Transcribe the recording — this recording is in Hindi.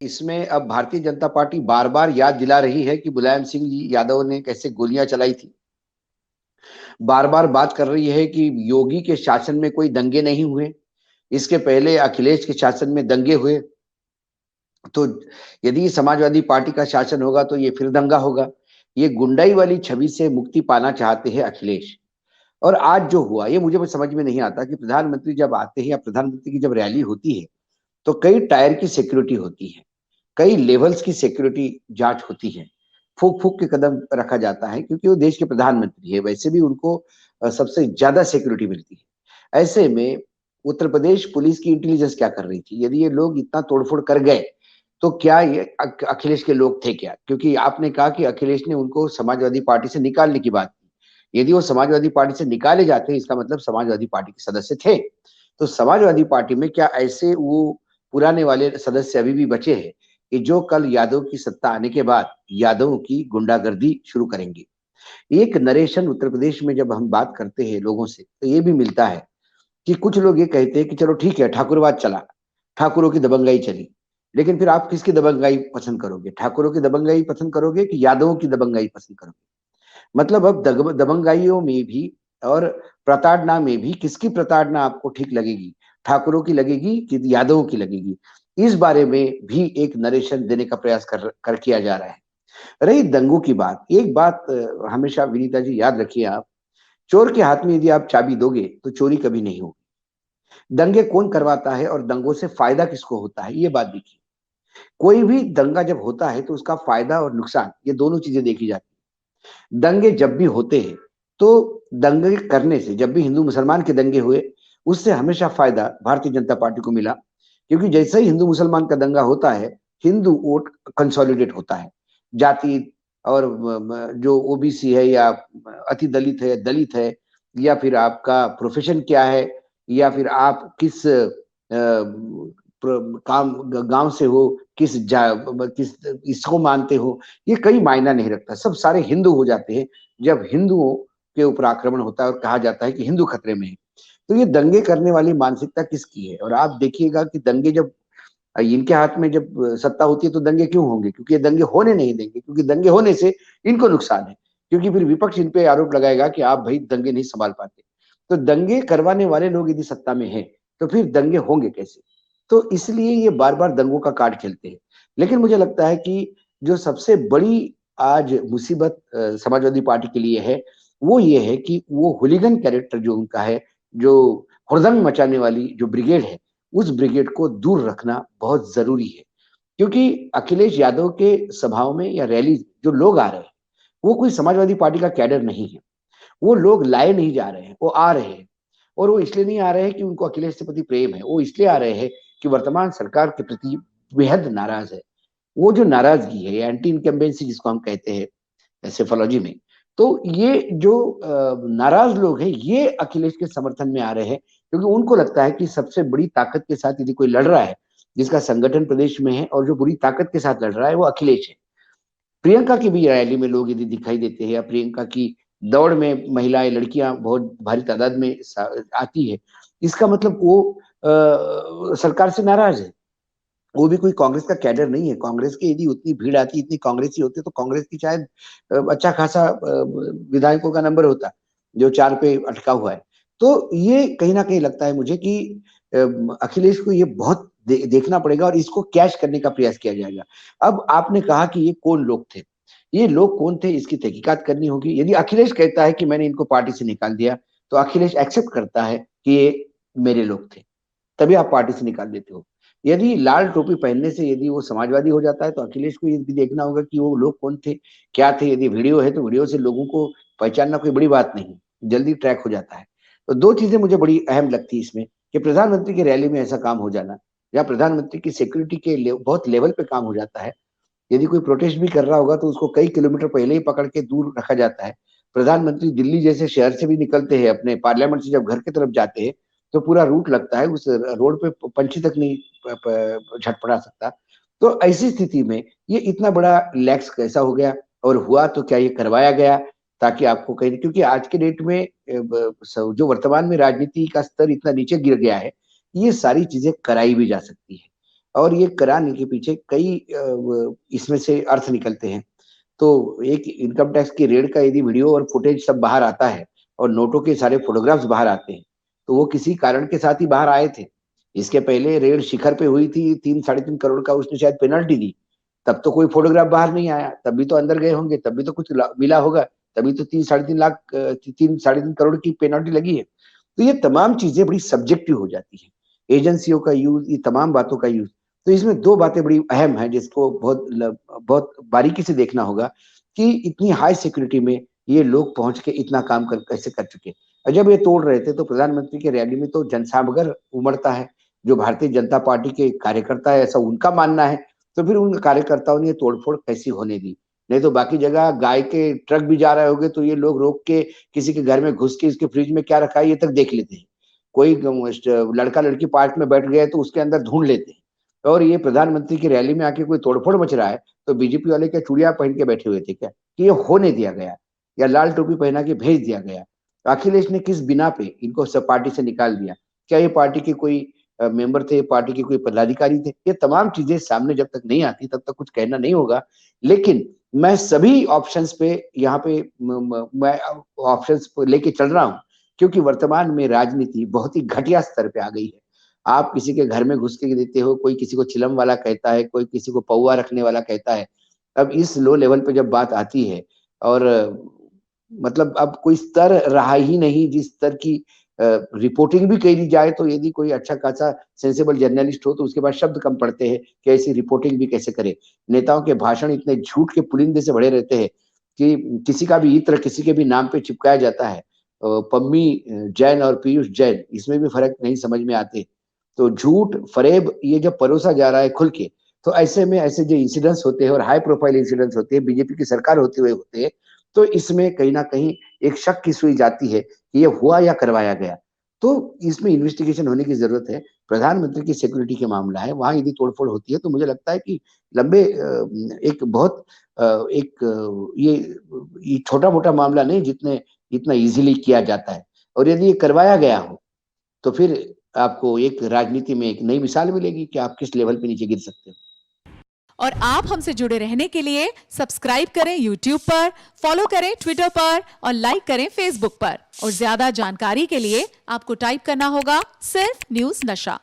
इसमें अब भारतीय जनता पार्टी बार बार याद दिला रही है कि मुलायम सिंह यादव ने कैसे गोलियां चलाई थी। बार बार बात कर रही है कि योगी के शासन में कोई दंगे नहीं हुए, इसके पहले अखिलेश के शासन में दंगे हुए। तो यदि समाजवादी पार्टी का शासन होगा तो ये फिर दंगा होगा। ये गुंडाई वाली छवि से मुक्ति पाना चाहते हैं अखिलेश। और आज जो हुआ ये मुझे समझ में नहीं आता कि प्रधानमंत्री जब आते हैं या प्रधानमंत्री की जब रैली होती है तो कई टायर की सिक्योरिटी होती है, कई लेवल्स की सिक्योरिटी जांच होती है, फूक फूक के कदम रखा जाता है क्योंकि वो देश के प्रधानमंत्री है। वैसे भी उनको सबसे ज्यादा सिक्योरिटी मिलती है। ऐसे में उत्तर प्रदेश पुलिस की इंटेलिजेंस क्या कर रही थी? यदि ये लोग इतना तोड़फोड़ कर गए तो क्या ये अखिलेश के लोग थे क्या? क्योंकि आपने कहा कि अखिलेश ने उनको समाजवादी पार्टी से निकालने की बात की। यदि वो समाजवादी पार्टी से निकाले जाते इसका मतलब समाजवादी पार्टी के सदस्य थे। तो समाजवादी पार्टी में क्या ऐसे वो पुराने वाले सदस्य अभी भी बचे हैं कि जो कल यादव की सत्ता आने के बाद यादवों की गुंडागर्दी शुरू करेंगे? एक नरेशन उत्तर प्रदेश में जब हम बात करते हैं लोगों से तो ये भी मिलता है कि कुछ लोग ये कहते हैं कि चलो ठीक है, ठाकुरवाद चला, ठाकुरों की दबंगाई चली, लेकिन फिर आप किसकी दबंगाई पसंद करोगे? ठाकुरों की दबंगाई पसंद करोगे कि यादवों की दबंगाई पसंद करोगे? मतलब अब दबंगाइयों में भी और प्रताड़ना में भी किसकी प्रताड़ना आपको ठीक लगेगी? ठाकुरों की लगेगी कि यादवों की लगेगी? इस बारे में भी एक नरेशन देने का प्रयास कर किया जा रहा है। रही दंगों की बात, एक बात हमेशा विनीता जी याद रखिए आप, चोर के हाथ में यदि आप चाबी दोगे तो चोरी कभी नहीं होगी। दंगे कौन करवाता है और दंगों से फायदा किसको होता है, ये बात देखिए। कोई भी दंगा जब होता है तो उसका फायदा और नुकसान ये दोनों चीजें देखी जाती है। दंगे जब भी होते हैं तो दंगे करने से, जब भी हिंदू मुसलमान के दंगे हुए उससे हमेशा फायदा भारतीय जनता पार्टी को मिला, क्योंकि जैसे ही हिंदू मुसलमान का दंगा होता है हिंदू वोट कंसोलिडेट होता है। जाति और जो ओबीसी है या अति दलित है या फिर आपका प्रोफेशन क्या है या फिर आप किस काम गांव से हो, किस इसको मानते हो, ये कई मायना नहीं रखता। सब सारे हिंदू हो जाते हैं जब हिंदुओं के ऊपर आक्रमण होता है और कहा जाता है कि हिंदू खतरे में है। तो ये दंगे करने वाली मानसिकता किसकी है? और आप देखिएगा कि दंगे जब इनके हाथ में जब सत्ता होती है तो दंगे क्यों होंगे? क्योंकि ये दंगे होने नहीं देंगे, क्योंकि दंगे होने से इनको नुकसान है, क्योंकि फिर विपक्ष इन पे आरोप लगाएगा कि आप भाई दंगे नहीं संभाल पाते। तो दंगे करवाने वाले लोग यदि सत्ता में हैं तो फिर दंगे होंगे कैसे? तो इसलिए ये बार बार दंगों का कार्ड खेलते हैं। लेकिन मुझे लगता है कि जो सबसे बड़ी आज मुसीबत समाजवादी पार्टी के लिए है वो ये है कि वो हुलिगन कैरेक्टर जो उनका है, जो हुड़दंग मचाने वाली जो ब्रिगेड है, उस ब्रिगेड को दूर रखना बहुत जरूरी है। क्योंकि अखिलेश यादव के सभाओं में या रैली जो लोग आ रहे हैं वो कोई समाजवादी पार्टी का कैडर नहीं है। वो लोग लाए नहीं जा रहे हैं, वो आ रहे हैं। और वो इसलिए नहीं आ रहे हैं कि उनको अखिलेश के प्रति प्रेम है, वो इसलिए आ रहे हैं कि वर्तमान सरकार के प्रति बेहद नाराज है। वो जो नाराजगी है, एंटी इनकम्बेंसी जिसको हम कहते हैं सेफोलॉजी में, तो ये जो नाराज लोग हैं ये अखिलेश के समर्थन में आ रहे हैं, क्योंकि उनको लगता है कि सबसे बड़ी ताकत के साथ यदि कोई लड़ रहा है जिसका संगठन प्रदेश में है और जो बुरी ताकत के साथ लड़ रहा है वो अखिलेश है। प्रियंका की भी रैली में लोग यदि दिखाई देते हैं या प्रियंका की दौड़ में महिलाएं लड़कियां बहुत भारी तादाद में आती है, इसका मतलब वो सरकार से नाराज है। वो भी कोई कांग्रेस का कैडर नहीं है। कांग्रेस की यदि उतनी भीड़ आती, इतनी कांग्रेसी होते तो कांग्रेस की शायद अच्छा खासा विधायकों का नंबर होता जो 4 पे अटका हुआ है। तो ये कहीं ना कहीं लगता है मुझे कि अखिलेश को ये बहुत देखना पड़ेगा और इसको कैश करने का प्रयास किया जाएगा। अब आपने कहा कि ये कौन लोग थे, ये लोग कौन थे इसकी तहकीकात करनी होगी। यदि अखिलेश कहता है कि मैंने इनको पार्टी से निकाल दिया तो अखिलेश एक्सेप्ट करता है कि ये मेरे लोग थे, तभी आप पार्टी से निकाल देते हो। यदि लाल टोपी पहनने से यदि वो समाजवादी हो जाता है तो अखिलेश को ये भी देखना होगा कि वो लोग कौन थे, क्या थे। यदि वीडियो है तो वीडियो से लोगों को पहचानना कोई बड़ी बात नहीं, जल्दी ट्रैक हो जाता है। तो दो चीजें मुझे बड़ी अहम लगती है इसमें कि प्रधानमंत्री की रैली में ऐसा काम हो जाना या प्रधानमंत्री की सिक्योरिटी के बहुत लेवल पे काम हो जाता है। यदि कोई प्रोटेस्ट भी कर रहा होगा तो उसको कई किलोमीटर पहले ही पकड़ के दूर रखा जाता है। प्रधानमंत्री दिल्ली जैसे शहर से भी निकलते हैं, अपने पार्लियामेंट से जब घर की तरफ जाते हैं तो पूरा रूट लगता है, उस रोड पे पंछी तक नहीं झटपटा सकता। तो ऐसी स्थिति में ये इतना बड़ा लैक्स कैसा हो गया और हुआ तो क्या ये करवाया गया ताकि आपको कहीं, क्योंकि आज के डेट में जो वर्तमान में राजनीति का स्तर इतना नीचे गिर गया है, ये सारी चीजें कराई भी जा सकती है। और ये कराने के पीछे कई इसमें से अर्थ निकलते हैं। तो एक इनकम टैक्स की रेड का यदि वीडियो और फुटेज सब बाहर आता है और नोटों के सारे फोटोग्राफ्स बाहर आते हैं, तो वो किसी कारण के साथ ही बाहर आए थे। इसके पहले रेड शिखर पे हुई थी, 3 साढ़े 3 करोड़ का उसने शायद पेनल्टी दी। तब तो कोई फोटोग्राफ बाहर नहीं आया, तब भी तो अंदर गए होंगे, तब भी तो कुछ मिला होगा, तभी तो 3 साढ़े 3 लाख 3 साढ़े 3 करोड़ की पेनल्टी लगी है। तो ये तमाम चीजें बड़ी सब्जेक्टिव हो जाती है। एजेंसियों का यूज, ये तमाम बातों का यूज। तो इसमें 2 बातें बड़ी अहम हैं जिसको बहुत बारीकी से देखना होगा कि इतनी हाई सिक्योरिटी में ये लोग पहुंच के इतना काम कैसे कर चुके। और जब ये तोड़ रहे थे तो प्रधानमंत्री की रैली में तो जनसागर उमड़ता है, जो भारतीय जनता पार्टी के कार्यकर्ता है ऐसा उनका मानना है। तो फिर उन कार्यकर्ताओं ने ये तोड़फोड़ कैसी होने दी? नहीं तो बाकी जगह गाय के ट्रक भी जा रहे होंगे तो ये लोग रोक के किसी के घर में घुस के इसके फ्रिज में क्या रखा है ये तक देख लेते हैं। कोई लड़का लड़की पार्क में बैठ गया है तो उसके अंदर ढूंढ लेते हैं। और ये प्रधानमंत्री की रैली में आके कोई तोड़फोड़ मच रहा है तो बीजेपी वाले क्या चूड़ियां पहन के बैठे हुए थे क्या कि ये होने दिया गया या लाल टोपी पहना के भेज दिया गया? अखिलेश ने किस बिना पे इनको सब पार्टी से निकाल दिया? क्या ये पार्टी के कोई मेंबर थे, पार्टी के कोई पदाधिकारी थे? ये तमाम चीजें सामने जब तक नहीं आती तब तक कुछ कहना नहीं होगा। लेकिन मैं सभी ऑप्शंस पे यहाँ पे मैं ऑप्शंस को लेके चल रहा हूँ क्योंकि वर्तमान में राजनीति बहुत ही घटिया स्तर पे आ गई है। आप किसी के घर में घुस के देते हो, कोई किसी को चिलम वाला कहता है, कोई किसी को पौआ रखने वाला कहता है। अब इस लो लेवल पे जब बात आती है और मतलब अब कोई स्तर रहा ही नहीं जिस स्तर की रिपोर्टिंग भी करी जाए तो यदि कोई अच्छा खासा सेंसिबल जर्नलिस्ट हो तो उसके पास शब्द कम पड़ते हैं कि ऐसी रिपोर्टिंग भी कैसे करे। नेताओं के भाषण इतने झूठ के पुलिंदे से भरे रहते हैं कि किसी का भी इत्र किसी के भी नाम पे चिपकाया जाता है। पम्मी जैन और पीयूष जैन इसमें भी फर्क नहीं समझ में आते। तो झूठ फरेब ये जब परोसा जा रहा है खुल के, तो ऐसे में ऐसे जो इंसिडेंट्स होते हैं और हाई प्रोफाइल इंसिडेंट्स होते हैं बीजेपी की सरकार होते हुए होते हैं, तो इसमें कहीं ना कहीं एक शक की सुई जाती है कि ये हुआ या करवाया गया। तो इसमें इन्वेस्टिगेशन होने की जरूरत है। प्रधानमंत्री की सिक्योरिटी के मामला है, वहां यदि तोड़फोड़ होती है तो मुझे लगता है कि लंबे एक बहुत एक ये छोटा मोटा मामला नहीं जितने इतना इजीली किया जाता है। और यदि ये करवाया गया हो तो फिर आपको एक राजनीति में एक नई मिसाल मिलेगी कि आप किस लेवल पे नीचे गिर सकते हो। और आप हमसे जुड़े रहने के लिए सब्सक्राइब करें YouTube पर, फॉलो करें Twitter पर और लाइक करें Facebook पर। और ज्यादा जानकारी के लिए आपको टाइप करना होगा सिर्फ न्यूज़ नशा।